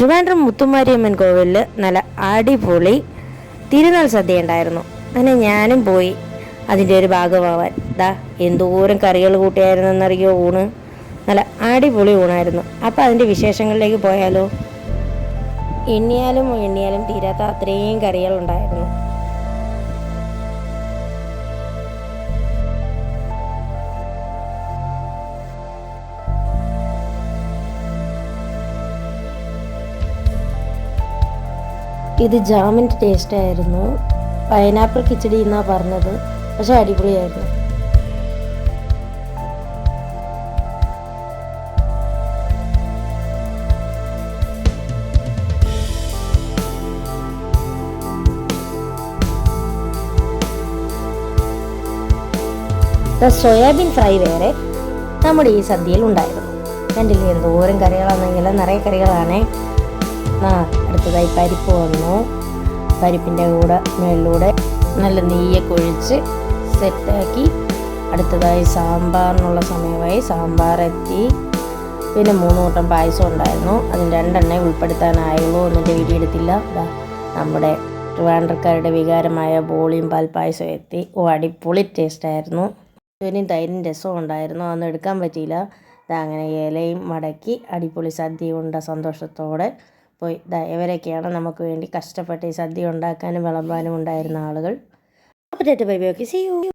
ട്രിവാൻഡ്രം മുത്തുമാരിയമ്മൻ കോവിലിൽ നല്ല അടിപൊളി തിരുനാൾ സദ്യ ഉണ്ടായിരുന്നു. അങ്ങനെ ഞാനും പോയി അതിൻ്റെ ഒരു ഭാഗമാവാൻ. എന്തോരം കറികൾ കൂട്ടിയായിരുന്നെന്നറിയോ ഊണ്. നല്ല അടിപൊളി ഊണായിരുന്നു. അപ്പം അതിൻ്റെ വിശേഷങ്ങളിലേക്ക് പോയാലോ. എണ്ണിയാലും എണ്ണിയാലും തീരാത്ത അത്രയും കറികളുണ്ടായിരുന്നു. ഇത് ജാമിൻ്റെ ടേസ്റ്റായിരുന്നു. പൈനാപ്പിൾ കിച്ചടി എന്നാണ് പറഞ്ഞത്, പക്ഷെ അടിപൊളിയായിരുന്നു. സോയാബീൻ ഫ്രൈ വേറെ നമ്മുടെ ഈ സദ്യയിൽ ഉണ്ടായിരുന്നു. കണ്ടില്ലേ എന്തോരം കറികളാണെങ്കിലും നിറയെ കറികളാണേ. അടുത്തതായി പരിപ്പ് വന്നു. പരിപ്പിൻ്റെ കൂടെ മേളിലൂടെ നല്ല നെയ്യൊക്കെ ഒഴിച്ച് സെറ്റാക്കി. അടുത്തതായി സാമ്പാറിനുള്ള സമയമായി. സാമ്പാർ എത്തി. പിന്നെ 3 കൂട്ടം പായസം ഉണ്ടായിരുന്നു. അതിന് 2 എണ്ണ ഉൾപ്പെടുത്താനായുള്ളൂ. ഒന്നിൻ്റെ വീഡിയോ എടുത്തില്ല. നമ്മുടെ ട്രിവാൻഡ്രക്കാരുടെ വികാരമായ ബോളിയും പാൽപ്പായസം എത്തി. അടിപൊളി ടേസ്റ്റായിരുന്നു. ഇതിനും തൈരും രസവും ഉണ്ടായിരുന്നു. അതൊന്നും എടുക്കാൻ പറ്റിയില്ല. അങ്ങനെ ഇലയും മടക്കി അടിപൊളി സദ്യ ഉണ്ട സന്തോഷത്തോടെ പോയി. ഇവരൊക്കെയാണ് നമുക്ക് വേണ്ടി കഷ്ടപ്പെട്ട് ഈ സദ്യ ഉണ്ടാക്കാനും വിളമ്പാനും ഉണ്ടായിരുന്ന ആളുകൾ. അപ്പോൾ bye bye. Okay, see U.